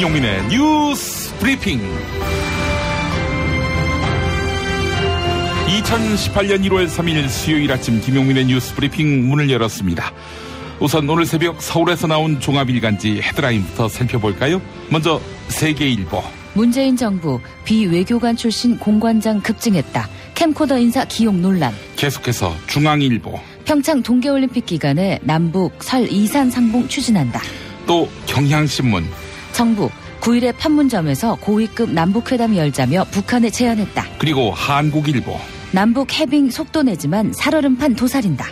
김용민의 뉴스 브리핑. 2018년 1월 3일 수요일 아침 김용민의 뉴스 브리핑 문을 열었습니다. 우선 오늘 새벽 서울에서 나온 종합일간지 헤드라인부터 살펴볼까요? 먼저 세계일보. 문재인 정부 비외교관 출신 공관장 급증했다. 캠코더 인사 기용 논란. 계속해서 중앙일보. 평창 동계올림픽 기간에 남북 설 이산 상봉 추진한다. 또 경향신문. 정부 9일에 판문점에서 고위급 남북회담 열자며 북한에 제안했다. 그리고 한국일보. 남북 해빙 속도 내지만 살얼음판 도살인다.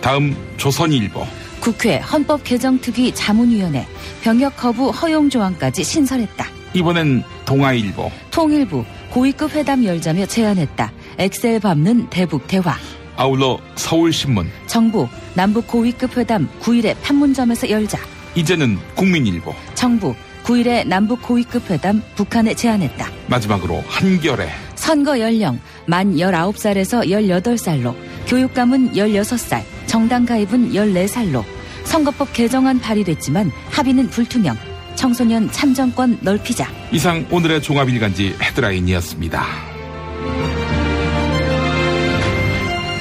다음 조선일보. 국회 헌법개정특위 자문위원회 병역 거부 허용 조항까지 신설했다. 이번엔 동아일보. 통일부 고위급 회담 열자며 제안했다. 엑셀 밟는 대북 대화. 아울러 서울신문. 정부 남북 고위급 회담 9일에 판문점에서 열자. 이제는 국민일보. 정부 9일에 남북 고위급 회담 북한에 제안했다. 마지막으로 한겨레. 선거 연령 만 19살에서 18살로, 교육감은 16살, 정당 가입은 14살로, 선거법 개정안 발의됐지만 합의는 불투명, 청소년 참정권 넓히자. 이상 오늘의 종합일간지 헤드라인이었습니다.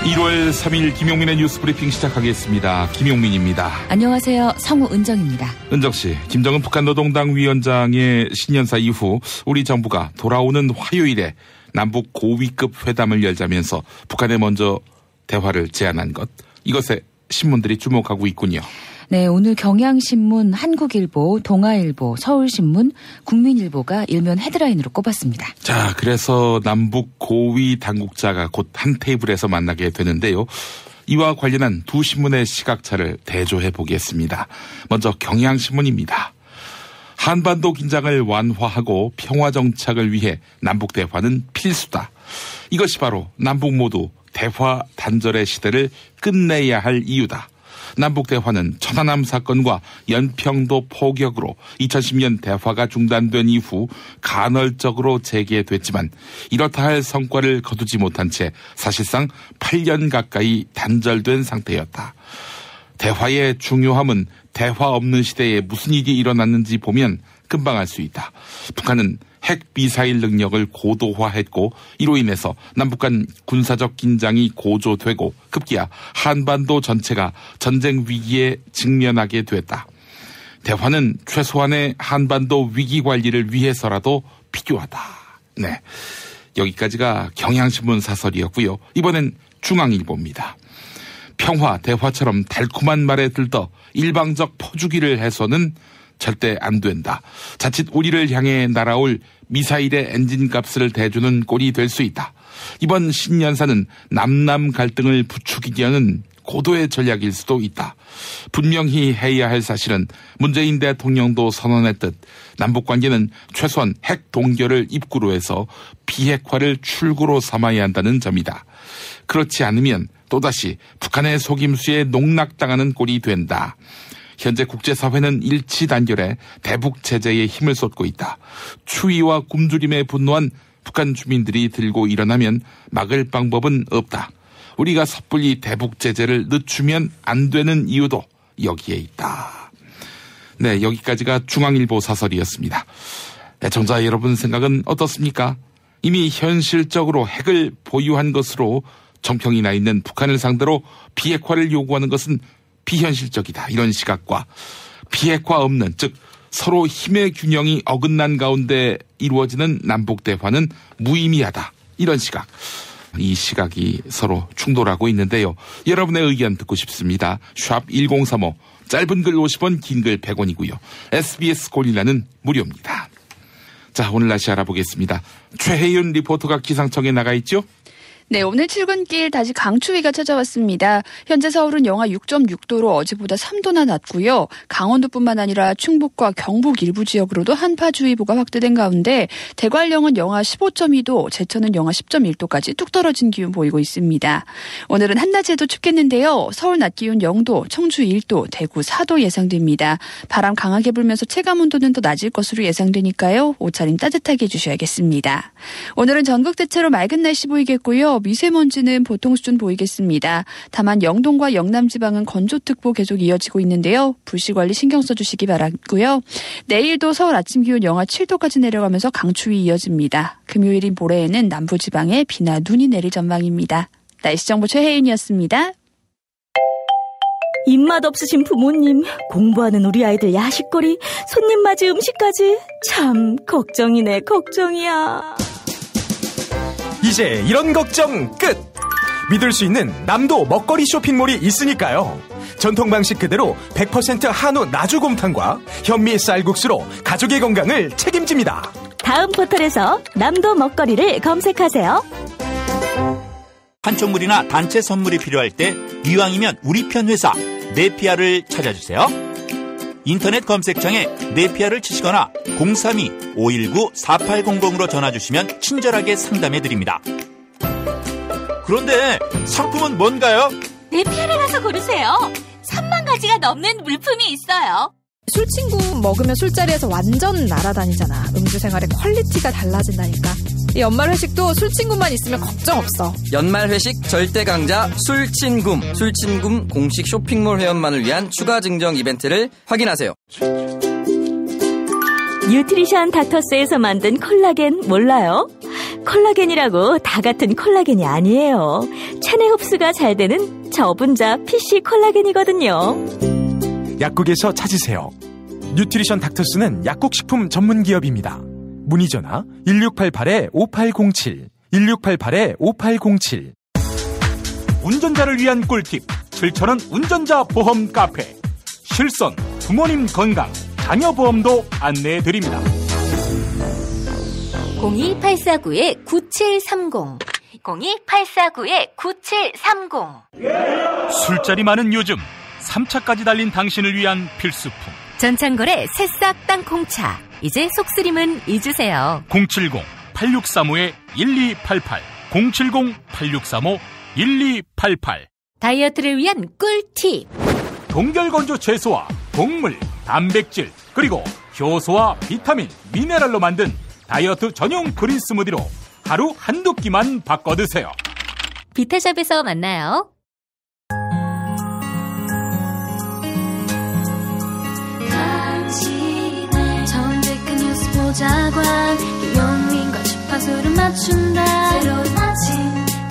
1월 3일 김용민의 뉴스 브리핑 시작하겠습니다. 김용민입니다. 안녕하세요. 성우 은정입니다. 은정씨, 김정은 북한 노동당 위원장의 신년사 이후 우리 정부가 돌아오는 화요일에 남북 고위급 회담을 열자면서 북한에 먼저 대화를 제안한 것, 이것에 신문들이 주목하고 있군요. 네, 오늘 경향신문, 한국일보, 동아일보, 서울신문, 국민일보가 일면 헤드라인으로 꼽았습니다. 자, 그래서 남북 고위 당국자가 곧 한 테이블에서 만나게 되는데요. 이와 관련한 두 신문의 시각차를 대조해 보겠습니다. 먼저 경향신문입니다. 한반도 긴장을 완화하고 평화정착을 위해 남북 대화는 필수다. 이것이 바로 남북 모두 대화 단절의 시대를 끝내야 할 이유다. 남북 대화는 천안함 사건과 연평도 포격으로 2010년 대화가 중단된 이후 간헐적으로 재개됐지만 이렇다 할 성과를 거두지 못한 채 사실상 8년 가까이 단절된 상태였다. 대화의 중요함은 대화 없는 시대에 무슨 일이 일어났는지 보면 금방 알 수 있다. 북한은 핵 미사일 능력을 고도화했고 이로 인해서 남북 간 군사적 긴장이 고조되고 급기야 한반도 전체가 전쟁 위기에 직면하게 됐다. 대화는 최소한의 한반도 위기 관리를 위해서라도 필요하다. 네, 여기까지가 경향신문 사설이었고요. 이번엔 중앙일보입니다. 평화, 대화처럼 달콤한 말에 들떠 일방적 퍼주기를 해서는 절대 안 된다. 자칫 우리를 향해 날아올 미사일의 엔진값을 대주는 꼴이 될 수 있다. 이번 신년사는 남남 갈등을 부추기려는 고도의 전략일 수도 있다. 분명히 해야 할 사실은 문재인 대통령도 선언했듯 남북관계는 최소한 핵 동결을 입구로 해서 비핵화를 출구로 삼아야 한다는 점이다. 그렇지 않으면 또다시 북한의 속임수에 농락당하는 꼴이 된다. 현재 국제사회는 일치 단결해 대북 제재에 힘을 쏟고 있다. 추위와 굶주림에 분노한 북한 주민들이 들고 일어나면 막을 방법은 없다. 우리가 섣불리 대북 제재를 늦추면 안 되는 이유도 여기에 있다. 네, 여기까지가 중앙일보 사설이었습니다. 애청자 여러분 생각은 어떻습니까? 이미 현실적으로 핵을 보유한 것으로 정평이 나 있는 북한을 상대로 비핵화를 요구하는 것은 비현실적이다. 이런 시각과 비핵화 없는, 즉 서로 힘의 균형이 어긋난 가운데 이루어지는 남북 대화는 무의미하다. 이런 시각. 이 시각이 서로 충돌하고 있는데요. 여러분의 의견 듣고 싶습니다. 샵 1035, 짧은 글 50원, 긴 글 100원이고요. SBS 고릴라는 무료입니다. 자, 오늘 날씨 알아보겠습니다. 최혜윤 리포터가 기상청에 나가 있죠? 네, 오늘 출근길 다시 강추위가 찾아왔습니다. 현재 서울은 영하 6.6도로 어제보다 3도나 낮고요. 강원도뿐만 아니라 충북과 경북 일부 지역으로도 한파주의보가 확대된 가운데 대관령은 영하 15.2도, 제천은 영하 10.1도까지 뚝 떨어진 기온 보이고 있습니다. 오늘은 한낮에도 춥겠는데요. 서울 낮 기온 0도, 청주 1도, 대구 4도 예상됩니다. 바람 강하게 불면서 체감온도는 더 낮을 것으로 예상되니까요. 옷차림 따뜻하게 해주셔야겠습니다. 오늘은 전국 대체로 맑은 날씨 보이겠고요. 있고요. 미세먼지는 보통 수준 보이겠습니다. 다만 영동과 영남 지방은 건조특보 계속 이어지고 있는데요. 불씨관리 신경 써주시기 바라고요. 내일도 서울 아침 기온 영하 7도까지 내려가면서 강추위 이어집니다. 금요일인 모레에는 남부지방에 비나 눈이 내릴 전망입니다. 날씨정보 최혜인이었습니다. 입맛 없으신 부모님, 공부하는 우리 아이들 야식거리, 손님 맞이 음식까지 참 걱정이네, 걱정이야. 이제 이런 걱정 끝! 믿을 수 있는 남도 먹거리 쇼핑몰이 있으니까요. 전통 방식 그대로 100% 한우 나주곰탕과 현미 쌀국수로 가족의 건강을 책임집니다. 다음 포털에서 남도 먹거리를 검색하세요. 한총물이나 단체 선물이 필요할 때 이왕이면 우리 편 회사 네피아를 찾아주세요. 인터넷 검색창에 네피아를 치시거나 032-519-4800으로 전화주시면 친절하게 상담해드립니다. 그런데 상품은 뭔가요? 네피아를 가서 고르세요. 3만 가지가 넘는 물품이 있어요. 술친구 먹으면 술자리에서 완전 날아다니잖아. 음주 생활의 퀄리티가 달라진다니까. 이 연말 회식도 술친구만 있으면 걱정 없어. 연말 회식 절대 강자 술친굼. 술친굼 공식 쇼핑몰 회원만을 위한 추가 증정 이벤트를 확인하세요. 뉴트리션 닥터스에서 만든 콜라겐 몰라요? 콜라겐이라고 다 같은 콜라겐이 아니에요. 체내 흡수가 잘 되는 저분자 PC 콜라겐이거든요. 약국에서 찾으세요. 뉴트리션 닥터스는 약국식품 전문기업입니다. 문의전화 1688-5807 1688-5807. 운전자를 위한 꿀팁 7,000원 운전자 보험 카페. 실손, 부모님 건강, 자녀 보험도 안내해드립니다. 02849-9730 02849-9730. 술자리 많은 요즘 3차까지 달린 당신을 위한 필수품. 전창걸의 새싹 땅콩차. 이제 속쓰림은 잊으세요. 070-8635-1288 070-8635-1288. 다이어트를 위한 꿀팁. 동결건조 채소와 곡물, 단백질, 그리고 효소와 비타민, 미네랄로 만든 다이어트 전용 그린 스무디로 하루 한두 끼만 바꿔 드세요. 비타샵에서 만나요. 정직한 뉴스 보자관 김용민과 주파수를 맞춘다. 새로운 아침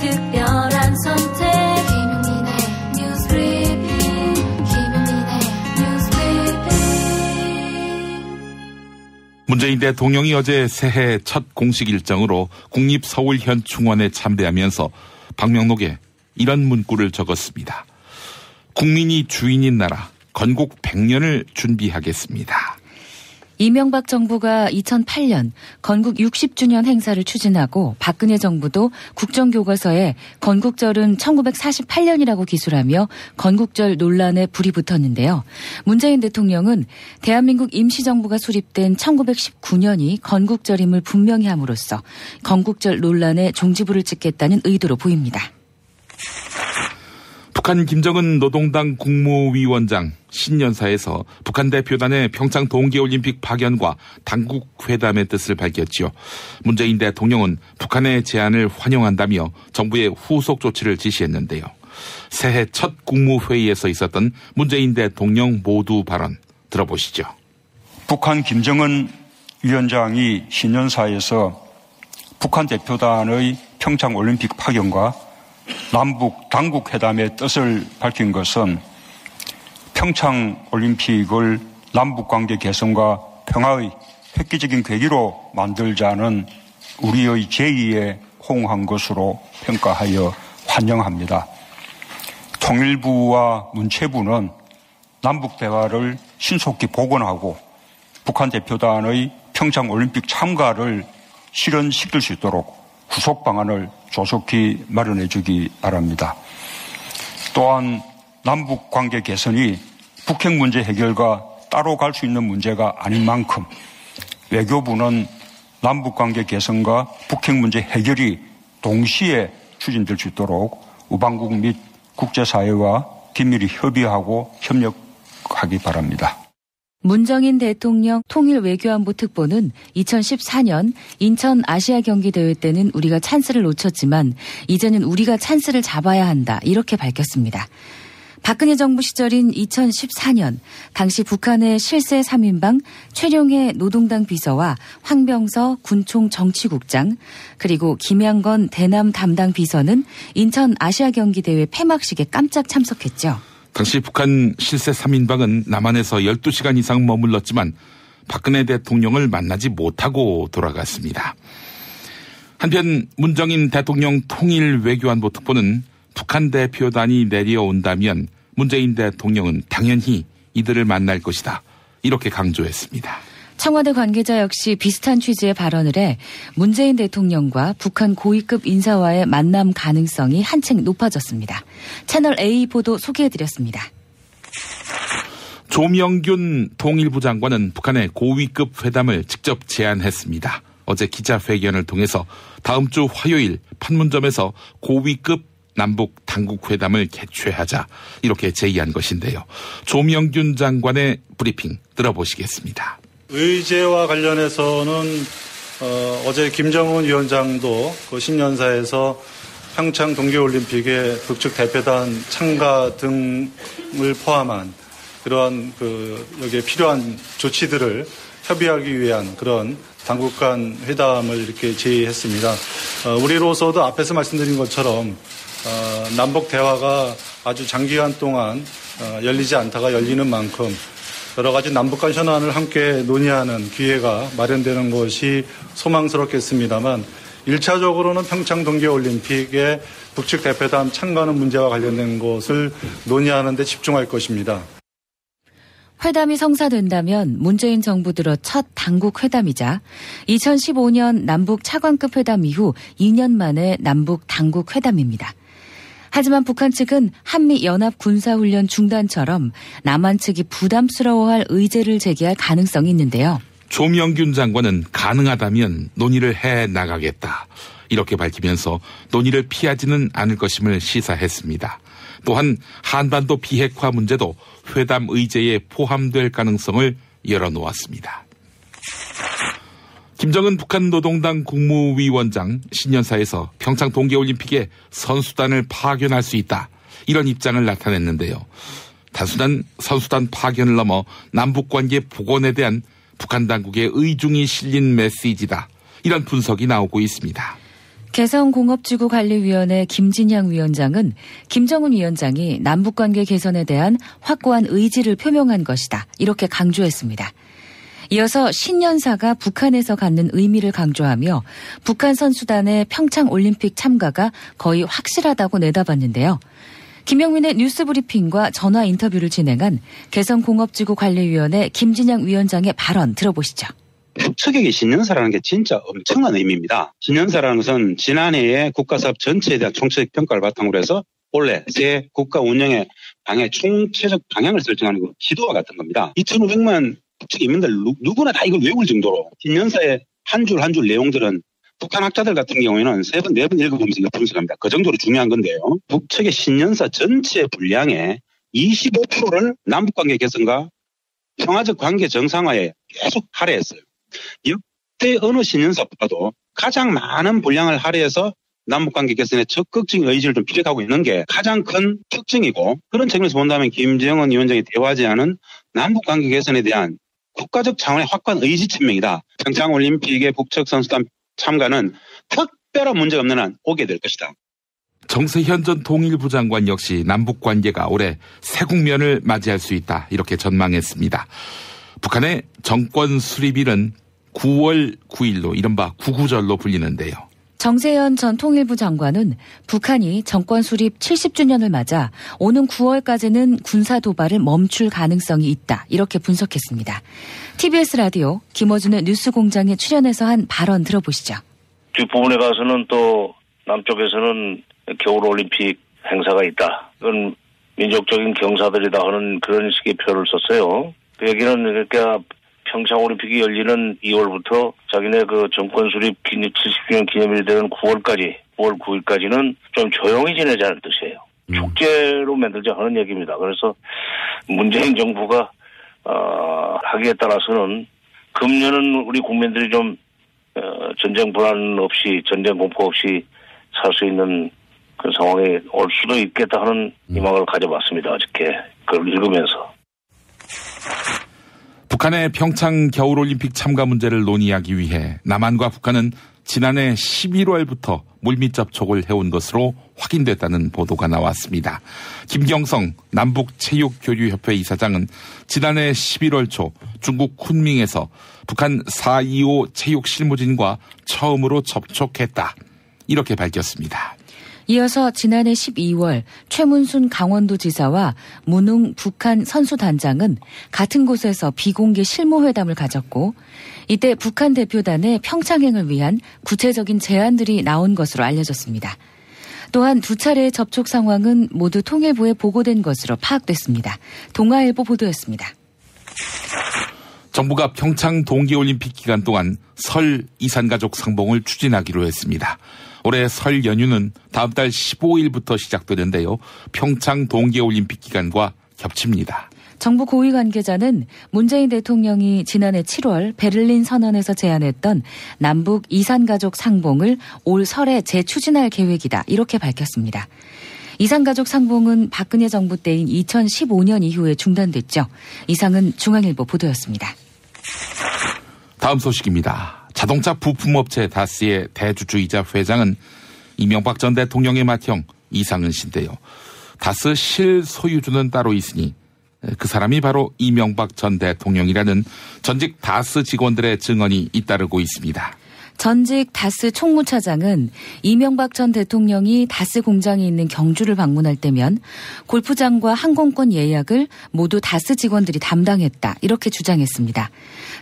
특별한 선택 김용민의 뉴스 브리핑. 김용민의 뉴스 브리핑. 문재인 대통령이 어제 새해 첫 공식 일정으로 국립서울현충원에 참배하면서 방명록에 이런 문구를 적었습니다. 국민이 주인인 나라 건국 100년을 준비하겠습니다. 이명박 정부가 2008년 건국 60주년 행사를 추진하고 박근혜 정부도 국정교과서에 건국절은 1948년이라고 기술하며 건국절 논란에 불이 붙었는데요. 문재인 대통령은 대한민국 임시정부가 수립된 1919년이 건국절임을 분명히 함으로써 건국절 논란에 종지부를 찍겠다는 의도로 보입니다. 북한 김정은 노동당 국무위원장 신년사에서 북한 대표단의 평창 동계올림픽 파견과 당국 회담의 뜻을 밝혔지요. 문재인 대통령은 북한의 제안을 환영한다며 정부의 후속 조치를 지시했는데요. 새해 첫 국무회의에서 있었던 문재인 대통령 모두 발언 들어보시죠. 북한 김정은 위원장이 신년사에서 북한 대표단의 평창 올림픽 파견과 남북 당국 회담의 뜻을 밝힌 것은 평창 올림픽을 남북 관계 개선과 평화의 획기적인 계기로 만들자는 우리의 제의에 호응한 것으로 평가하여 환영합니다. 통일부와 문체부는 남북 대화를 신속히 복원하고 북한 대표단의 평창 올림픽 참가를 실현시킬 수 있도록 후속 방안을 조속히 마련해 주기 바랍니다. 또한 남북 관계 개선이 북핵 문제 해결과 따로 갈 수 있는 문제가 아닌 만큼 외교부는 남북 관계 개선과 북핵 문제 해결이 동시에 추진될 수 있도록 우방국 및 국제사회와 긴밀히 협의하고 협력하기 바랍니다. 문정인 대통령 통일외교안보 특보는 2014년 인천 아시아 경기 대회 때는 우리가 찬스를 놓쳤지만 이제는 우리가 찬스를 잡아야 한다 이렇게 밝혔습니다. 박근혜 정부 시절인 2014년 당시 북한의 실세 3인방 최룡해 노동당 비서와 황병서 군총 정치국장 그리고 김양건 대남 담당 비서는 인천 아시아 경기 대회 폐막식에 깜짝 참석했죠. 당시 북한 실세 3인방은 남한에서 12시간 이상 머물렀지만 박근혜 대통령을 만나지 못하고 돌아갔습니다. 한편 문정인 대통령 통일외교안보 특보는 북한 대표단이 내려온다면 문재인 대통령은 당연히 이들을 만날 것이다. 이렇게 강조했습니다. 청와대 관계자 역시 비슷한 취지의 발언을 해 문재인 대통령과 북한 고위급 인사와의 만남 가능성이 한층 높아졌습니다. 채널 A 보도 소개해드렸습니다. 조명균 통일부 장관은 북한의 고위급 회담을 직접 제안했습니다. 어제 기자회견을 통해서 다음 주 화요일 판문점에서 고위급 남북 당국회담을 개최하자 이렇게 제의한 것인데요. 조명균 장관의 브리핑 들어보시겠습니다. 의제와 관련해서는 어제 김정은 위원장도 그 신년사에서 평창 동계올림픽의 북측 대표단 참가 등을 포함한 그러한 여기에 필요한 조치들을 협의하기 위한 그런 당국 간 회담을 이렇게 제의했습니다. 우리로서도 앞에서 말씀드린 것처럼 남북 대화가 아주 장기간 동안 열리지 않다가 열리는 만큼 여러 가지 남북 간 현안을 함께 논의하는 기회가 마련되는 것이 소망스럽겠습니다만 1차적으로는 평창 동계올림픽에 북측 대표단 참가하는 문제와 관련된 것을 논의하는 데 집중할 것입니다. 회담이 성사된다면 문재인 정부 들어 첫 당국 회담이자 2015년 남북 차관급 회담 이후 2년 만에 남북 당국 회담입니다. 하지만 북한 측은 한미연합 군사훈련 중단처럼 남한 측이 부담스러워할 의제를 제기할 가능성이 있는데요. 조명균 장관은 가능하다면 논의를 해나가겠다. 이렇게 밝히면서 논의를 피하지는 않을 것임을 시사했습니다. 또한 한반도 비핵화 문제도 회담 의제에 포함될 가능성을 열어놓았습니다. 김정은 북한 노동당 국무위원장 신년사에서 평창 동계올림픽에 선수단을 파견할 수 있다. 이런 입장을 나타냈는데요. 단순한 선수단 파견을 넘어 남북관계 복원에 대한 북한 당국의 의중이 실린 메시지다. 이런 분석이 나오고 있습니다. 개성공업지구관리위원회 김진양 위원장은 김정은 위원장이 남북관계 개선에 대한 확고한 의지를 표명한 것이다. 이렇게 강조했습니다. 이어서 신년사가 북한에서 갖는 의미를 강조하며 북한 선수단의 평창올림픽 참가가 거의 확실하다고 내다봤는데요. 김영민의 뉴스브리핑과 전화 인터뷰를 진행한 개성공업지구관리위원회 김진양 위원장의 발언 들어보시죠. 북측에게 신년사라는 게 진짜 엄청난 의미입니다. 신년사라는 것은 지난해에 국가사업 전체에 대한 총체적 평가를 바탕으로 해서 올해 새 국가 운영의 총체적 방향을 설정하는 그 기도와 같은 겁니다. 2,500만 북측 인민들 누구나 다 이걸 외울 정도로 신년사의 한 줄 한 줄 내용들은 북한 학자들 같은 경우에는 3번, 4번 읽어보면서 이거 분석합니다. 그 정도로 중요한 건데요. 북측의 신년사 전체 분량의 25%를 남북관계 개선과 평화적 관계 정상화에 계속 할애했어요. 역대 어느 신년사보다도 가장 많은 분량을 할애해서 남북관계 개선에 적극적인 의지를 좀 피력하고 있는 게 가장 큰 특징이고, 그런 측면에서 본다면 김정은 위원장이 대화하지 않은 남북관계 개선에 대한 국가적 차원의 확고한 의지 천명이다. 평창올림픽의 북측 선수단 참가는 특별한 문제가 없는 한 오게 될 것이다. 정세현 전 통일부 장관 역시 남북관계가 올해 새 국면을 맞이할 수 있다. 이렇게 전망했습니다. 북한의 정권 수립일은 9월 9일로 이른바 구구절로 불리는데요. 정세현 전 통일부 장관은 북한이 정권 수립 70주년을 맞아 오는 9월까지는 군사 도발을 멈출 가능성이 있다. 이렇게 분석했습니다. TBS 라디오 김어준의 뉴스공장에 출연해서 한 발언 들어보시죠. 뒷부분에 가서는 또 남쪽에서는 겨울올림픽 행사가 있다. 그건 민족적인 경사들이다 하는 그런 식의 표현을 썼어요. 그 얘기는 그러니까 평창올림픽이 열리는 2월부터 자기네 그 정권 수립 70주년 기념일 되는 9월까지, 9월 9일까지는 좀 조용히 지내자는 뜻이에요. 축제로 만들자 하는 얘기입니다. 그래서 문재인 정부가 하기에 따라서는 금년은 우리 국민들이 좀 전쟁 불안 없이 전쟁 공포 없이 살 수 있는 그런 상황이 올 수도 있겠다 하는 희망을 가져봤습니다. 어저께 그걸 읽으면서. 북한의 평창 겨울올림픽 참가 문제를 논의하기 위해 남한과 북한은 지난해 11월부터 물밑 접촉을 해온 것으로 확인됐다는 보도가 나왔습니다. 김경성 남북체육교류협회 이사장은 지난해 11월 초 중국 쿤밍에서 북한 4.25 체육실무진과 처음으로 접촉했다. 이렇게 밝혔습니다. 이어서 지난해 12월 최문순 강원도지사와 문웅 북한 선수단장은 같은 곳에서 비공개 실무회담을 가졌고 이때 북한 대표단의 평창행을 위한 구체적인 제안들이 나온 것으로 알려졌습니다. 또한 두 차례의 접촉 상황은 모두 통일부에 보고된 것으로 파악됐습니다. 동아일보 보도였습니다. 정부가 평창 동계올림픽 기간 동안 설 이산가족 상봉을 추진하기로 했습니다. 올해 설 연휴는 다음 달 15일부터 시작되는데요. 평창 동계올림픽 기간과 겹칩니다. 정부 고위 관계자는 문재인 대통령이 지난해 7월 베를린 선언에서 제안했던 남북 이산가족 상봉을 올 설에 재추진할 계획이다. 이렇게 밝혔습니다. 이산가족 상봉은 박근혜 정부 때인 2015년 이후에 중단됐죠. 이상은 중앙일보 보도였습니다. 다음 소식입니다. 자동차 부품업체 다스의 대주주이자 회장은 이명박 전 대통령의 맏형 이상은 씨인데요. 다스 실소유주는 따로 있으니 그 사람이 바로 이명박 전 대통령이라는 전직 다스 직원들의 증언이 잇따르고 있습니다. 전직 다스 총무차장은 이명박 전 대통령이 다스 공장이 있는 경주를 방문할 때면 골프장과 항공권 예약을 모두 다스 직원들이 담당했다. 이렇게 주장했습니다.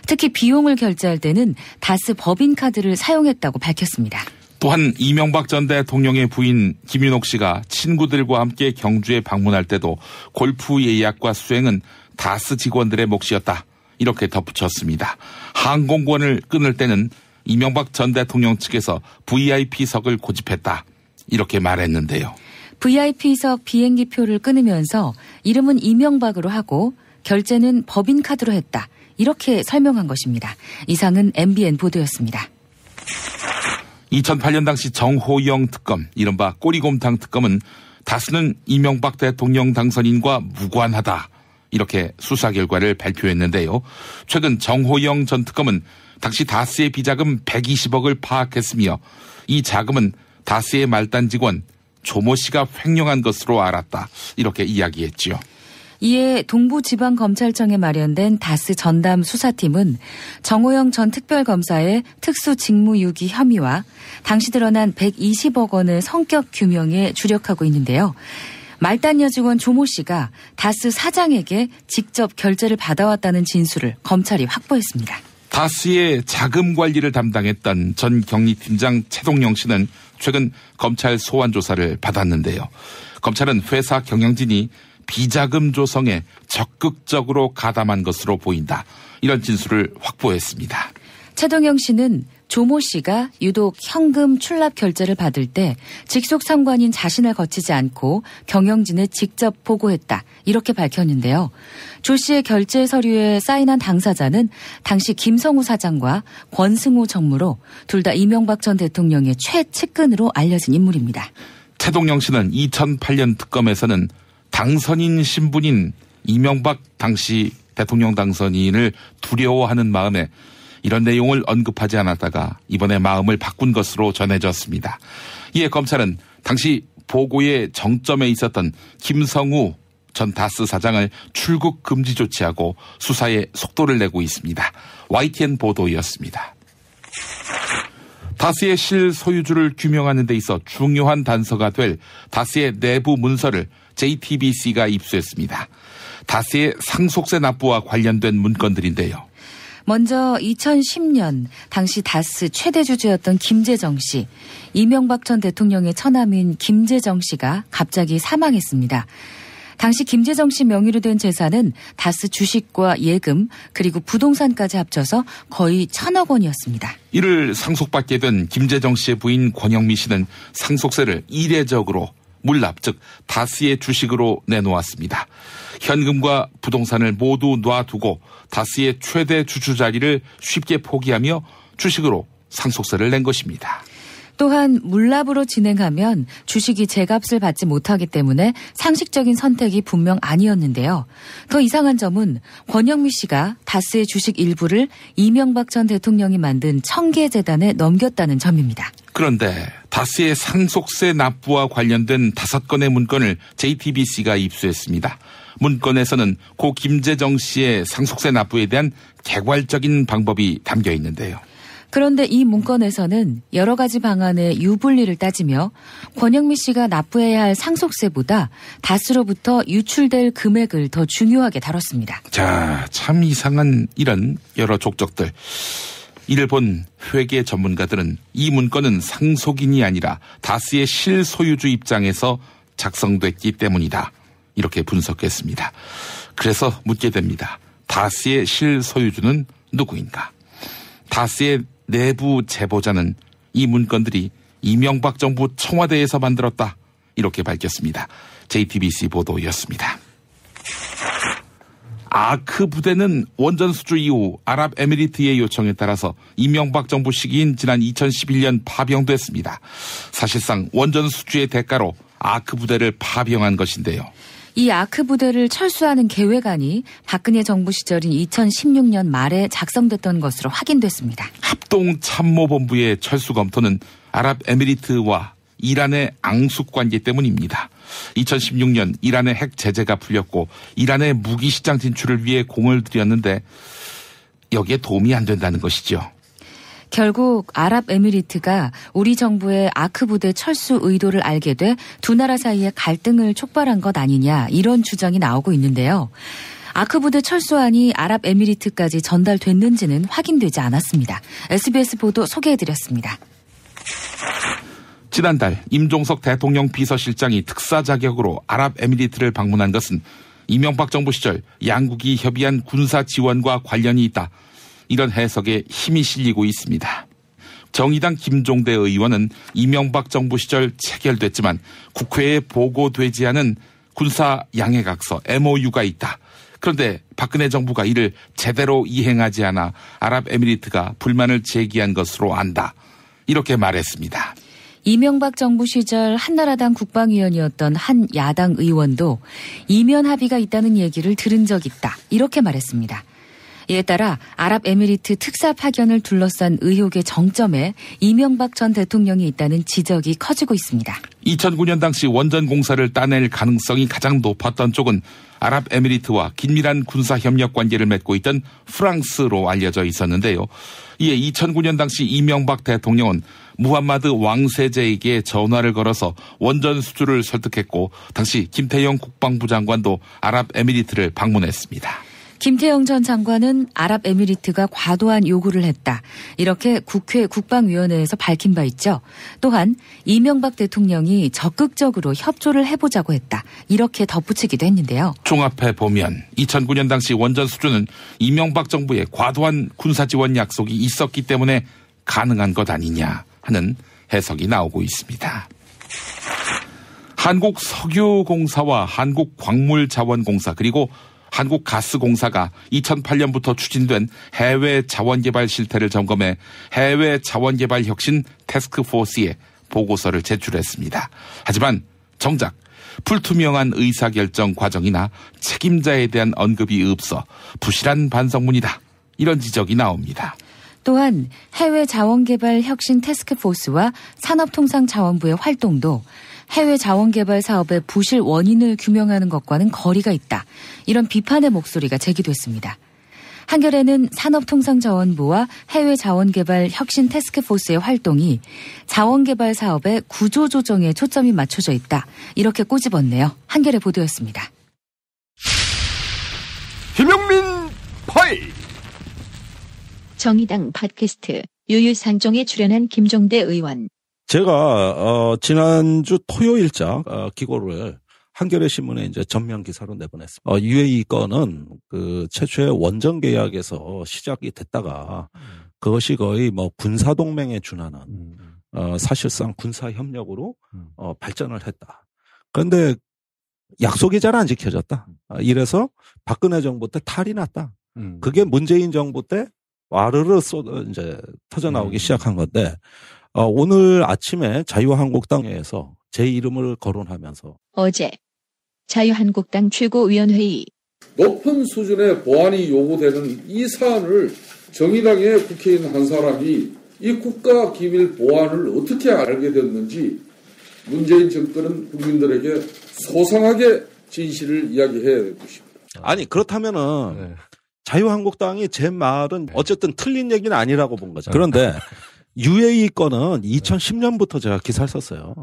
특히 비용을 결제할 때는 다스 법인카드를 사용했다고 밝혔습니다. 또한 이명박 전 대통령의 부인 김윤옥 씨가 친구들과 함께 경주에 방문할 때도 골프 예약과 수행은 다스 직원들의 몫이었다. 이렇게 덧붙였습니다. 항공권을 끊을 때는 이명박 전 대통령 측에서 VIP석을 고집했다. 이렇게 말했는데요. VIP석 비행기표를 끊으면서 이름은 이명박으로 하고 결제는 법인카드로 했다. 이렇게 설명한 것입니다. 이상은 MBN 보도였습니다. 2008년 당시 정호영 특검, 이른바 꼬리곰탕 특검은 다스는 이명박 대통령 당선인과 무관하다. 이렇게 수사 결과를 발표했는데요. 최근 정호영 전 특검은 당시 다스의 비자금 120억을 파악했으며 이 자금은 다스의 말단 직원 조모 씨가 횡령한 것으로 알았다. 이렇게 이야기했지요. 이에 동부지방검찰청에 마련된 다스 전담 수사팀은 정호영 전 특별검사의 특수직무유기 혐의와 당시 드러난 120억 원의 성격 규명에 주력하고 있는데요. 말단 여직원 조모 씨가 다스 사장에게 직접 결제를 받아왔다는 진술을 검찰이 확보했습니다. 다스의 자금 관리를 담당했던 전 경리팀장 최동영 씨는 최근 검찰 소환 조사를 받았는데요. 검찰은 회사 경영진이 비자금 조성에 적극적으로 가담한 것으로 보인다. 이런 진술을 확보했습니다. 최동영 씨는 조모 씨가 유독 현금 출납 결제를 받을 때 직속 상관인 자신을 거치지 않고 경영진에 직접 보고했다. 이렇게 밝혔는데요. 조 씨의 결제 서류에 사인한 당사자는 당시 김성우 사장과 권승우 정무로 둘 다 이명박 전 대통령의 최측근으로 알려진 인물입니다. 최동영 씨는 2008년 특검에서는 당선인 신분인 이명박 당시 대통령 당선인을 두려워하는 마음에 이런 내용을 언급하지 않았다가 이번에 마음을 바꾼 것으로 전해졌습니다. 이에 검찰은 당시 보고의 정점에 있었던 김성우 전 다스 사장을 출국 금지 조치하고 수사에 속도를 내고 있습니다. YTN 보도였습니다. 다스의 실소유주를 규명하는 데 있어 중요한 단서가 될 다스의 내부 문서를 JTBC가 입수했습니다. 다스의 상속세 납부와 관련된 문건들인데요. 먼저 2010년 당시 다스 최대 주주였던 김재정 씨, 이명박 전 대통령의 처남인 김재정 씨가 갑자기 사망했습니다. 당시 김재정 씨 명의로 된 재산은 다스 주식과 예금 그리고 부동산까지 합쳐서 거의 1,000억 원이었습니다. 이를 상속받게 된 김재정 씨의 부인 권영미 씨는 상속세를 이례적으로 물납, 즉 다스의 주식으로 내놓았습니다. 현금과 부동산을 모두 놔두고 다스의 최대 주주 자리를 쉽게 포기하며 주식으로 상속세를 낸 것입니다. 또한 물납으로 진행하면 주식이 제값을 받지 못하기 때문에 상식적인 선택이 분명 아니었는데요. 더 이상한 점은 권영미 씨가 다스의 주식 일부를 이명박 전 대통령이 만든 청계재단에 넘겼다는 점입니다. 그런데 다스의 상속세 납부와 관련된 5건의 문건을 JTBC가 입수했습니다. 문건에서는 고 김재정 씨의 상속세 납부에 대한 개괄적인 방법이 담겨 있는데요. 그런데 이 문건에서는 여러 가지 방안의 유불리를 따지며 권영미 씨가 납부해야 할 상속세보다 다스로부터 유출될 금액을 더 중요하게 다뤘습니다. 자, 참 이상한 이런 여러 족적들. 이를 본 회계 전문가들은 이 문건은 상속인이 아니라 다스의 실소유주 입장에서 작성됐기 때문이다. 이렇게 분석했습니다. 그래서 묻게 됩니다. 다스의 실소유주는 누구인가? 다스의 내부 제보자는 이 문건들이 이명박 정부 청와대에서 만들었다. 이렇게 밝혔습니다. JTBC 보도였습니다. 아크 부대는 원전 수주 이후 아랍에미리트의 요청에 따라서 이명박 정부 시기인 지난 2011년 파병됐습니다. 사실상 원전 수주의 대가로 아크 부대를 파병한 것인데요. 이 아크 부대를 철수하는 계획안이 박근혜 정부 시절인 2016년 말에 작성됐던 것으로 확인됐습니다. 합동참모본부의 철수 검토는 아랍에미리트와 이란의 앙숙 관계 때문입니다. 2016년 이란의 핵 제재가 풀렸고 이란의 무기 시장 진출을 위해 공을 들였는데 여기에 도움이 안 된다는 것이죠. 결국 아랍에미리트가 우리 정부의 아크 부대 철수 의도를 알게 돼 두 나라 사이에 갈등을 촉발한 것 아니냐 이런 주장이 나오고 있는데요. 아크 부대 철수안이 아랍에미리트까지 전달됐는지는 확인되지 않았습니다. SBS 보도 소개해드렸습니다. 지난달 임종석 대통령 비서실장이 특사 자격으로 아랍에미리트를 방문한 것은 이명박 정부 시절 양국이 협의한 군사 지원과 관련이 있다. 이런 해석에 힘이 실리고 있습니다. 정의당 김종대 의원은 이명박 정부 시절 체결됐지만 국회에 보고되지 않은 군사 양해각서 MOU가 있다. 그런데 박근혜 정부가 이를 제대로 이행하지 않아 아랍에미리트가 불만을 제기한 것으로 안다. 이렇게 말했습니다. 이명박 정부 시절 한나라당 국방위원이었던 한 야당 의원도 이면 합의가 있다는 얘기를 들은 적 있다. 이렇게 말했습니다. 이에 따라 아랍에미리트 특사 파견을 둘러싼 의혹의 정점에 이명박 전 대통령이 있다는 지적이 커지고 있습니다. 2009년 당시 원전 공사를 따낼 가능성이 가장 높았던 쪽은 아랍에미리트와 긴밀한 군사협력 관계를 맺고 있던 프랑스로 알려져 있었는데요. 이에 2009년 당시 이명박 대통령은 무함마드 왕세제에게 전화를 걸어서 원전 수주를 설득했고 당시 김태형 국방부 장관도 아랍에미리트를 방문했습니다. 김태형 전 장관은 아랍에미리트가 과도한 요구를 했다. 이렇게 국회 국방위원회에서 밝힌 바 있죠. 또한 이명박 대통령이 적극적으로 협조를 해보자고 했다. 이렇게 덧붙이기도 했는데요. 종합해보면 2009년 당시 원전 수주는 이명박 정부의 과도한 군사지원 약속이 있었기 때문에 가능한 것 아니냐 하는 해석이 나오고 있습니다. 한국석유공사와 한국광물자원공사 그리고 한국가스공사가 2008년부터 추진된 해외 자원개발 실태를 점검해 해외 자원개발 혁신 태스크포스에 보고서를 제출했습니다. 하지만 정작 불투명한 의사결정 과정이나 책임자에 대한 언급이 없어 부실한 반성문이다. 이런 지적이 나옵니다. 또한 해외 자원개발 혁신 태스크포스와 산업통상자원부의 활동도 해외 자원개발 사업의 부실 원인을 규명하는 것과는 거리가 있다. 이런 비판의 목소리가 제기됐습니다. 한겨레는 산업통상자원부와 해외 자원개발 혁신 태스크포스의 활동이 자원개발 사업의 구조조정에 초점이 맞춰져 있다. 이렇게 꼬집었네요. 한겨레 보도였습니다. 김용민 파일. 정의당 팟캐스트 유유상종에 출연한 김종대 의원. 제가 지난주 토요일자 기고를 한겨레 신문에 이제 전면 기사로 내보냈습니다. UAE 건은 그 최초의 원전 계약에서 시작이 됐다가 그것이 거의 뭐 군사 동맹에 준하는 사실상 군사 협력으로 발전을 했다. 그런데 약속이 잘 안 지켜졌다. 이래서 박근혜 정부 때 탈이 났다. 그게 문재인 정부 때 와르르 이제 터져 나오기 시작한 건데, 오늘 아침에 자유한국당에서 제 이름을 거론하면서 어제 자유한국당 최고위원회의 높은 수준의 보안이 요구되는 이 사안을 정의당의 국회의원 한 사람이 이 국가기밀 보안을 어떻게 알게 됐는지 문재인 정권은 국민들에게 소상하게 진실을 이야기해야 될 것입니다. 아니 그렇다면은 자유한국당이 제 말은 어쨌든 틀린 얘기는 아니라고 본 거죠. 그런데 UAE 건은 2010년부터 제가 기사를 썼어요.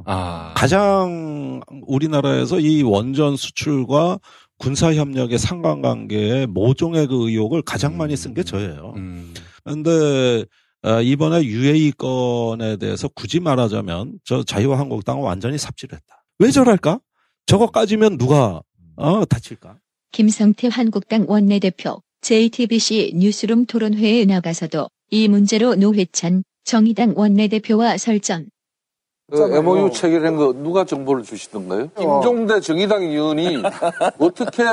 가장 우리나라에서 이 원전 수출과 군사협력의 상관관계에 모종의 그 의혹을 가장 많이 쓴 게 저예요. 그런데 이번에 UAE 건에 대해서 굳이 말하자면 저 자유한국당은 완전히 삽질했다. 왜 저럴까? 저거 까지면 누가 다칠까? 김성태 한국당 원내대표 JTBC 뉴스룸 토론회에 나가서도 이 문제로 노회찬 정의당 원내대표와 설전. MOU 체결한 거 누가 정보를 주시던가요? 김종대 정의당 의원이 어떻게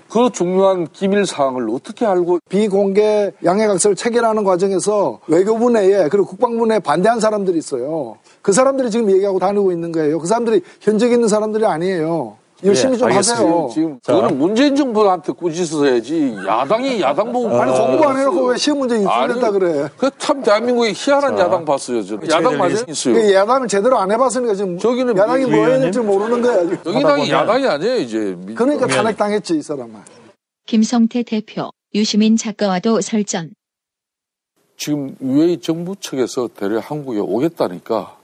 그 중요한 기밀 사항을 어떻게 알고 비공개 양해각서를 체결하는 과정에서 외교부 내에 그리고 국방부 내에 반대한 사람들이 있어요. 그 사람들이 지금 얘기하고 다니고 있는 거예요. 그 사람들이 현직에 있는 사람들이 아니에요. 열심히 좀 하세요. 지금 그거는 문재인 정부한테 꾸짖어야지. 야당 보고 아니 공부 안 해놓고 왜 시험 문제 인출됐다 그래. 그 참 대한민국의 희한한 야당 봤어요. 저는. 야당 맞아요? 있어요. 야당을 제대로 안 해봤으니까 지금 저기는 야당이 뭐 해야 될지 모르는 거야. 지금. 정의당이 야당이 아니에요 이제. 그러니까 탄핵당했지 이 사람은. 김성태 대표 유시민 작가와도 설전. 지금 UAE 정부 측에서 대래 한국에 오겠다니까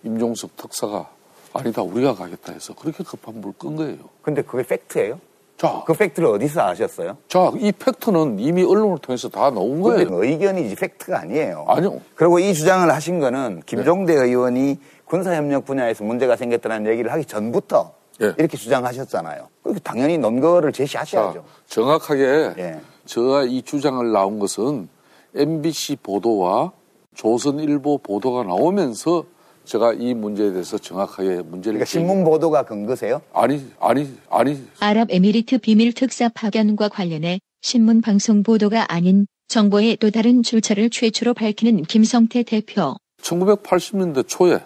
임종석 특사가 아니다 우리가 가겠다 해서 그렇게 급한 불 끈 거예요. 근데 그게 팩트예요? 자, 그 팩트를 어디서 아셨어요? 자, 이 팩트는 이미 언론을 통해서 다 나온 거예요. 의견이지 팩트가 아니에요. 아니요. 그리고 이 주장을 하신 거는 김종대 의원이 군사협력 분야에서 문제가 생겼다는 얘기를 하기 전부터 이렇게 주장하셨잖아요. 그렇게 당연히 논거를 제시하셔야죠. 자, 정확하게 저가 이 주장을 나온 것은 MBC 보도와 조선일보 보도가 나오면서 제가 이 문제에 대해서 정확하게 문제를. 그러니까 신문 보도가 근거세요? 아니. 아랍에미리트 비밀 특사 파견과 관련해 신문 방송 보도가 아닌 정보의 또 다른 출처를 최초로 밝히는 김성태 대표. 1980년대 초에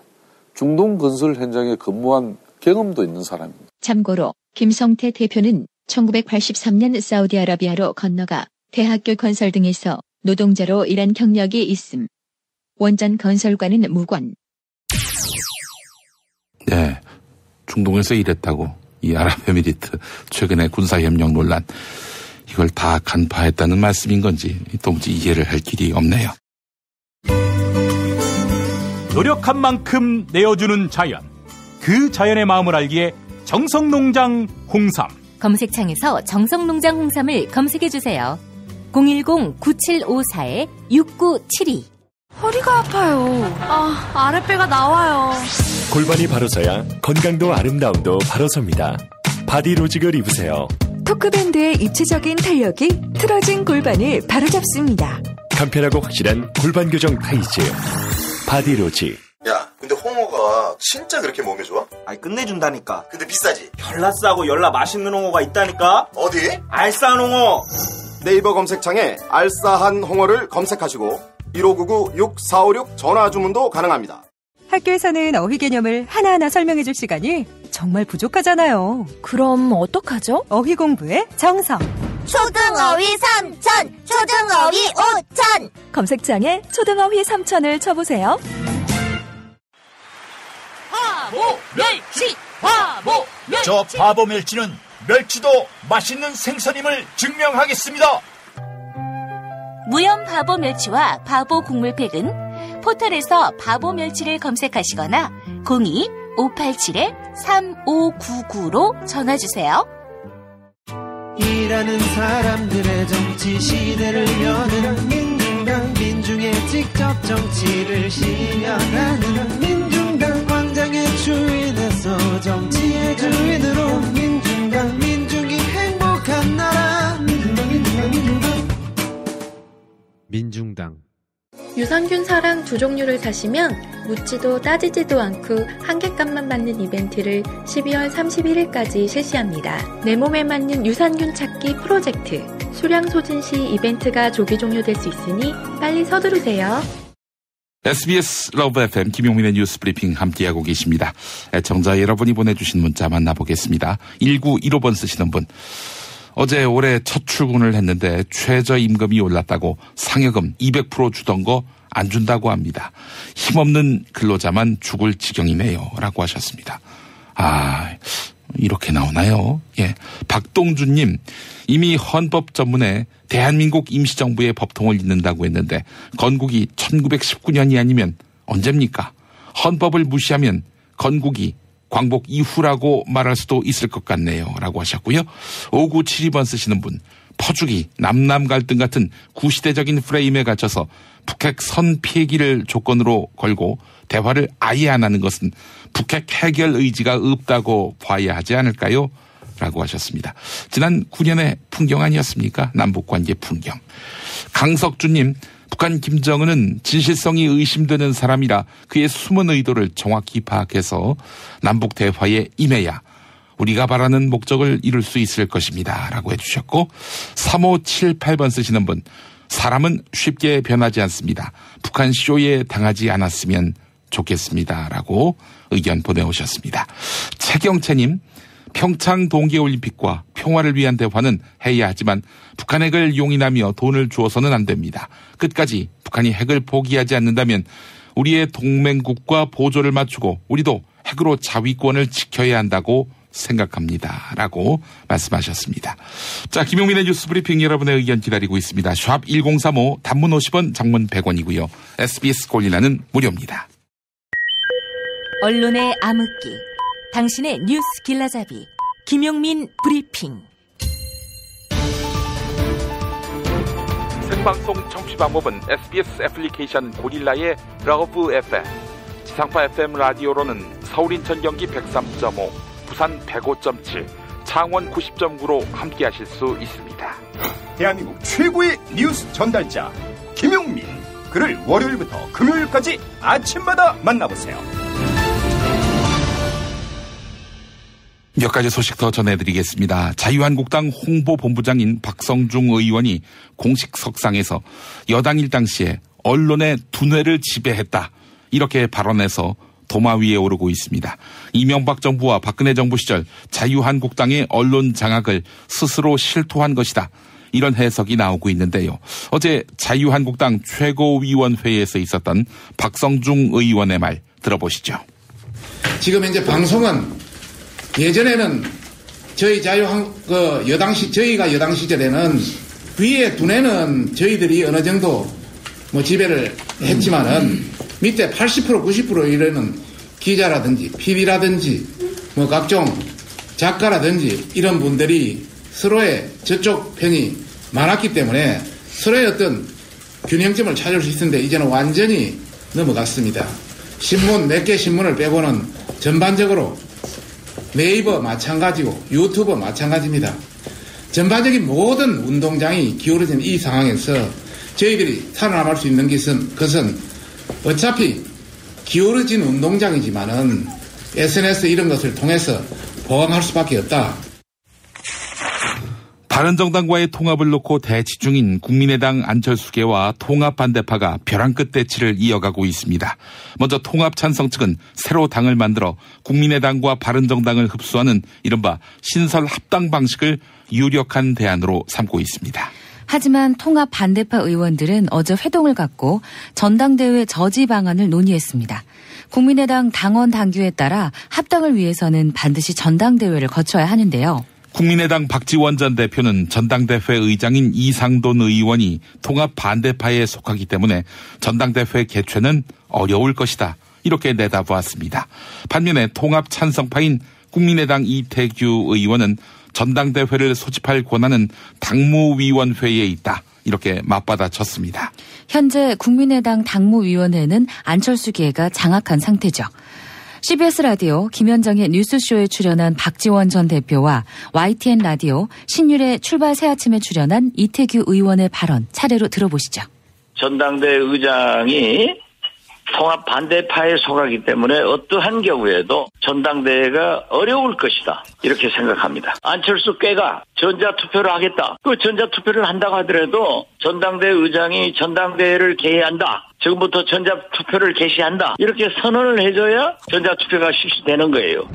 중동 건설 현장에 근무한 경험도 있는 사람입니다. 참고로 김성태 대표는 1983년 사우디아라비아로 건너가 대학교 건설 등에서 노동자로 일한 경력이 있음. 원전 건설과는 무관. 네, 중동에서 일했다고 이 아랍에미리트 최근의 군사협력 논란 이걸 다 간파했다는 말씀인 건지 도무지 이해를 할 길이 없네요. 노력한 만큼 내어주는 자연, 그 자연의 마음을 알기에 정성농장 홍삼. 검색창에서 정성농장 홍삼을 검색해주세요. 010-9754-6972. 허리가 아파요. 아랫배가 나와요. 골반이 바로 서야 건강도 아름다움도 바로 섭니다. 바디로직을 입으세요. 토크밴드의 입체적인 탄력이 틀어진 골반을 바로잡습니다. 간편하고 확실한 골반 교정 타이즈. 바디로직. 야, 근데 홍어가 진짜 그렇게 몸에 좋아? 아니 끝내준다니까. 근데 비싸지? 열나 싸고 열나 맛있는 홍어가 있다니까. 어디? 알싸한 홍어. 네이버 검색창에 알싸한 홍어를 검색하시고 1599-6456 전화 주문도 가능합니다. 학교에서는 어휘 개념을 하나하나 설명해 줄 시간이 정말 부족하잖아요. 그럼 어떡하죠? 어휘 공부의 정석. 초등어휘 3천, 초등어휘 5천. 검색창에 초등어휘 3천을 쳐보세요. 바보 멸치, 바보 멸치. 저 바보 멸치는 멸치도 맛있는 생선임을 증명하겠습니다. 무염 바보 멸치와 바보 국물팩은 포털에서 바보 멸치를 검색하시거나 02-587-3599로 전화주세요. 일하는 사람들의 정치 시대를 여는 민중당, 민중의 직접 정치를 실현하는 민중당, 광장의 주인에서 정치의 주인으로 민중당, 민중이 행복한 나라 민중당, 민중당, 민중당. 민중당 유산균 사랑 2종류를 사시면 묻지도 따지지도 않고 한 개값만 받는 이벤트를 12월 31일까지 실시합니다. 내 몸에 맞는 유산균 찾기 프로젝트. 수량 소진 시 이벤트가 조기 종료될 수 있으니 빨리 서두르세요. SBS 러브 FM 김용민의 뉴스 브리핑 함께하고 계십니다. 애청자 여러분이 보내주신 문자 만나보겠습니다. 1915번 쓰시는 분. 어제 올해 첫 출근을 했는데 최저임금이 올랐다고 상여금 200% 주던 거 안 준다고 합니다. 힘없는 근로자만 죽을 지경이네요. 라고 하셨습니다. 이렇게 나오나요? 예. 박동준님, 이미 헌법 전문에 대한민국 임시정부의 법통을 잇는다고 했는데 건국이 1919년이 아니면 언제입니까? 헌법을 무시하면 건국이 광복 이후라고 말할 수도 있을 것 같네요. 라고 하셨고요. 5972번 쓰시는 분, 퍼주기, 남남 갈등 같은 구시대적인 프레임에 갇혀서 북핵 선 폐기를 조건으로 걸고 대화를 아예 안 하는 것은 북핵 해결 의지가 없다고 봐야 하지 않을까요? 라고 하셨습니다. 지난 9년의 풍경 아니었습니까? 남북관계 풍경. 강석주님, 북한 김정은은 진실성이 의심되는 사람이라 그의 숨은 의도를 정확히 파악해서 남북 대화에 임해야 우리가 바라는 목적을 이룰 수 있을 것입니다. 라고 해주셨고, 3578번 쓰시는 분, 사람은 쉽게 변하지 않습니다. 북한 쇼에 당하지 않았으면 좋겠습니다. 라고 의견 보내오셨습니다. 최경채님, 평창 동계올림픽과 평화를 위한 대화는 해야 하지만 북한 핵을 용인하며 돈을 주어서는 안 됩니다. 끝까지 북한이 핵을 포기하지 않는다면 우리의 동맹국과 보조를 맞추고 우리도 핵으로 자위권을 지켜야 한다고 생각합니다. 라고 말씀하셨습니다. 자, 김용민의 뉴스 브리핑 여러분의 의견 기다리고 있습니다. 샵 1035 단문 50원 장문 100원이고요. SBS 골리나는 무료입니다. 언론의 암흑기, 당신의 뉴스 길라잡이, 김용민 브리핑. 생방송 청취 방법은 SBS 애플리케이션 고릴라의 러브 FM, 지상파 FM 라디오로는 서울 인천 경기 103.5, 부산 105.7, 창원 90.9로 함께하실 수 있습니다. 대한민국 최고의 뉴스 전달자 김용민, 그를 월요일부터 금요일까지 아침마다 만나보세요. 몇 가지 소식 더 전해드리겠습니다. 자유한국당 홍보본부장인 박성중 의원이 공식 석상에서 여당 일당시에 언론의 두뇌를 지배했다, 이렇게 발언해서 도마 위에 오르고 있습니다. 이명박 정부와 박근혜 정부 시절 자유한국당의 언론 장악을 스스로 실토한 것이다, 이런 해석이 나오고 있는데요. 어제 자유한국당 최고위원회에서 있었던 박성중 의원의 말 들어보시죠. 지금 이제 방송은 예전에는 저희 저희가 여당 시절에는 위에 두뇌는 저희들이 어느 정도 지배를 했지만은 밑에 80% 90% 이러는 기자라든지 PD라든지 각종 작가라든지 이런 분들이 서로의 저쪽 편이 많았기 때문에 서로의 어떤 균형점을 찾을 수 있었는데 이제는 완전히 넘어갔습니다. 신문 몇 개 신문을 빼고는 전반적으로 네이버 마찬가지고 유튜브 마찬가지입니다. 전반적인 모든 운동장이 기울어진 이 상황에서 저희들이 살아남을 수 있는 것은 어차피 기울어진 운동장이지만은 SNS 이런 것을 통해서 보강할 수밖에 없다. 바른정당과의 통합을 놓고 대치 중인 국민의당 안철수계와 통합 반대파가 벼랑 끝 대치를 이어가고 있습니다. 먼저 통합 찬성 측은 새로 당을 만들어 국민의당과 바른정당을 흡수하는 이른바 신설 합당 방식을 유력한 대안으로 삼고 있습니다. 하지만 통합 반대파 의원들은 어제 회동을 갖고 전당대회 저지 방안을 논의했습니다. 국민의당 당원 당규에 따라 합당을 위해서는 반드시 전당대회를 거쳐야 하는데요. 국민의당 박지원 전 대표는 전당대회 의장인 이상돈 의원이 통합 반대파에 속하기 때문에 전당대회 개최는 어려울 것이다, 이렇게 내다보았습니다. 반면에 통합 찬성파인 국민의당 이태규 의원은 전당대회를 소집할 권한은 당무위원회에 있다, 이렇게 맞받아쳤습니다. 현재 국민의당 당무위원회는 안철수계가 장악한 상태죠. CBS 라디오 김현정의 뉴스쇼에 출연한 박지원 전 대표와 YTN 라디오 신율의 출발 새아침에 출연한 이태규 의원의 발언 차례로 들어보시죠. 전당대 의장이 통합 반대파에 속하기 때문에 어떠한 경우에도 전당대회가 어려울 것이다. 이렇게 생각합니다. 안철수 꾀가 전자투표를 하겠다. 그 전자투표를 한다고 하더라도 전당대 의장이 전당대회를 개최한다. 지금부터 전자투표를 개시한다. 이렇게 선언을 해줘야 전자투표가 실시되는 거예요.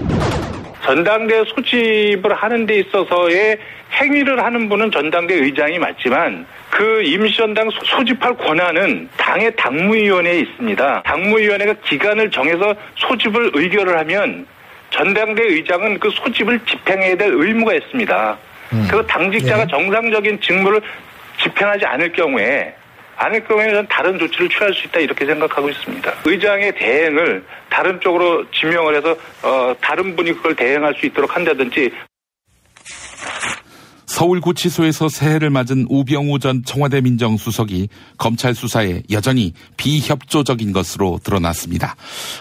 전당대 소집을 하는 데 있어서의 행위를 하는 분은 전당대 의장이 맞지만 그 임시전당 소집할 권한은 당의 당무위원회에 있습니다. 당무위원회가 기간을 정해서 소집을 의결을 하면 전당대 의장은 그 소집을 집행해야 될 의무가 있습니다. 그 당직자가 정상적인 직무를 집행하지 않을 경우에는 다른 조치를 취할 수 있다 이렇게 생각하고 있습니다. 의장의 대행을 다른 쪽으로 지명을 해서 다른 분이 그걸 대행할 수 있도록 한다든지. 서울구치소에서 새해를 맞은 우병우 전 청와대 민정수석이 검찰 수사에 여전히 비협조적인 것으로 드러났습니다.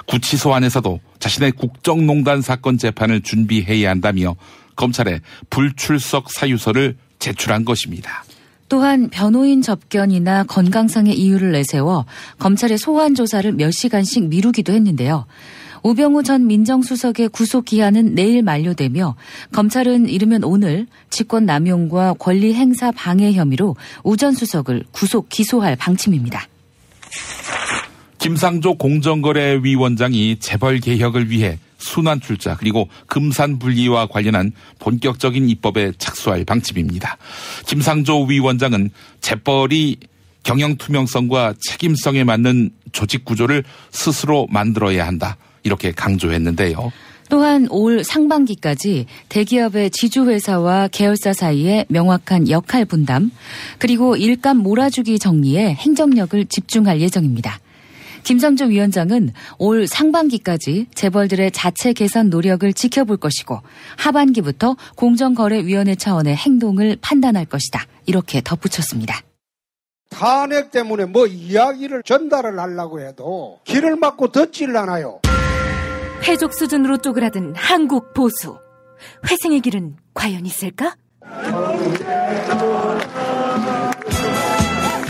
구치소 안에서도 자신의 국정농단 사건 재판을 준비해야 한다며 검찰에 불출석 사유서를 제출한 것입니다. 또한 변호인 접견이나 건강상의 이유를 내세워 검찰의 소환 조사를 몇 시간씩 미루기도 했는데요. 우병우 전 민정수석의 구속 기한은 내일 만료되며 검찰은 이르면 오늘 직권남용과 권리행사 방해 혐의로 우 전 수석을 구속 기소할 방침입니다. 김상조 공정거래위원장이 재벌 개혁을 위해 순환출자 그리고 금산분리와 관련한 본격적인 입법에 착수할 방침입니다. 김상조 위원장은 재벌이 경영투명성과 책임성에 맞는 조직구조를 스스로 만들어야 한다. 이렇게 강조했는데요. 또한 올 상반기까지 대기업의 지주회사와 계열사 사이에 명확한 역할 분담 그리고 일감 몰아주기 정리에 행정력을 집중할 예정입니다. 김상조 위원장은 올 상반기까지 재벌들의 자체 개선 노력을 지켜볼 것이고 하반기부터 공정거래위원회 차원의 행동을 판단할 것이다. 이렇게 덧붙였습니다. 탄핵 때문에 이야기를 전달을 하려고 해도 길을 막고 듣질라나요. 해족 수준으로 쪼그라든 한국 보수. 회생의 길은 과연 있을까?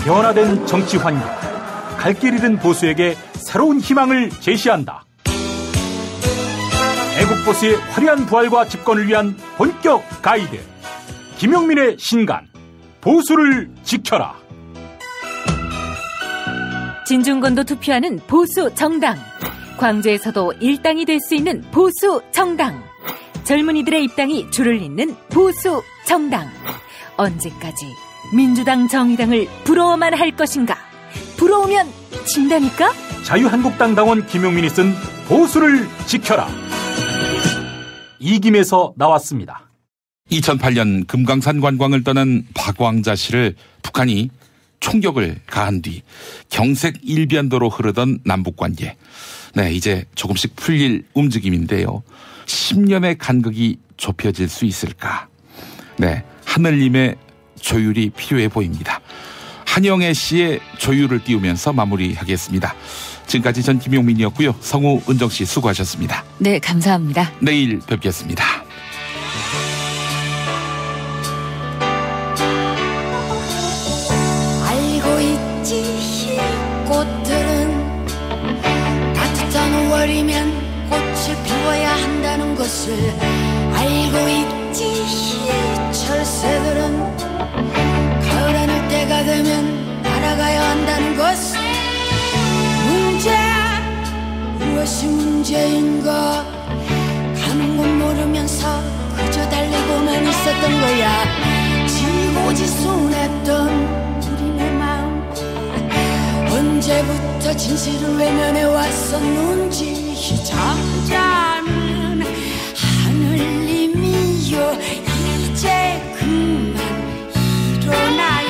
변화된 정치 환경. 갈 길 잃은 보수에게 새로운 희망을 제시한다. 애국보수의 화려한 부활과 집권을 위한 본격 가이드. 김용민의 신간. 보수를 지켜라. 진중권도 투표하는 보수 정당. 광주에서도 일당이 될 수 있는 보수 정당. 젊은이들의 입당이 줄을 잇는 보수 정당. 언제까지 민주당 정의당을 부러워만 할 것인가? 부러우면 진다니까? 자유한국당 당원 김용민이 쓴 보수를 지켜라. 이김에서 나왔습니다. 2008년 금강산 관광을 떠난 박왕자 씨를 북한이 총격을 가한 뒤 경색 일변도로 흐르던 남북관계. 네, 이제 조금씩 풀릴 움직임인데요. 10년의 간극이 좁혀질 수 있을까? 네, 하늘님의 조율이 필요해 보입니다. 한영애 씨의 조율을 띄우면서 마무리하겠습니다. 지금까지 전 김용민이었고요. 성우 은정 씨 수고하셨습니다. 네, 감사합니다. 내일 뵙겠습니다. 알고 있지 이 꽃들은 따뜻한 5월이면 꽃을 피워야 한다는 것을 알고 있지 이 철새들은 가을 하늘 때가 되면 날아가야 한다는 것을 무엇이 문제인가 가는 건 모르면서 그저 달리고만 있었던 거야. 지고지순했던 우리네 마음 언제부터 진실을 외면해 왔었는지 잠자는 하늘님이여 이제 그만 일어나요.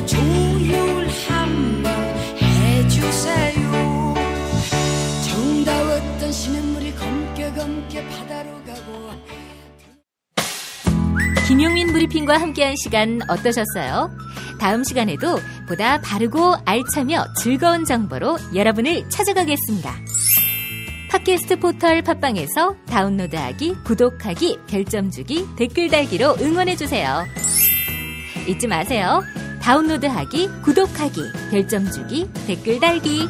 조율 한번 해주세요. 정다웠던 시냇물이 검게 바다로 가고. 김용민 브리핑과 함께한 시간 어떠셨어요? 다음 시간에도 보다 바르고 알차며 즐거운 정보로 여러분을 찾아가겠습니다. 팟캐스트 포털 팟빵에서 다운로드하기, 구독하기, 별점 주기, 댓글 달기로 응원해주세요. 잊지 마세요. 다운로드하기, 구독하기, 별점 주기, 댓글 달기.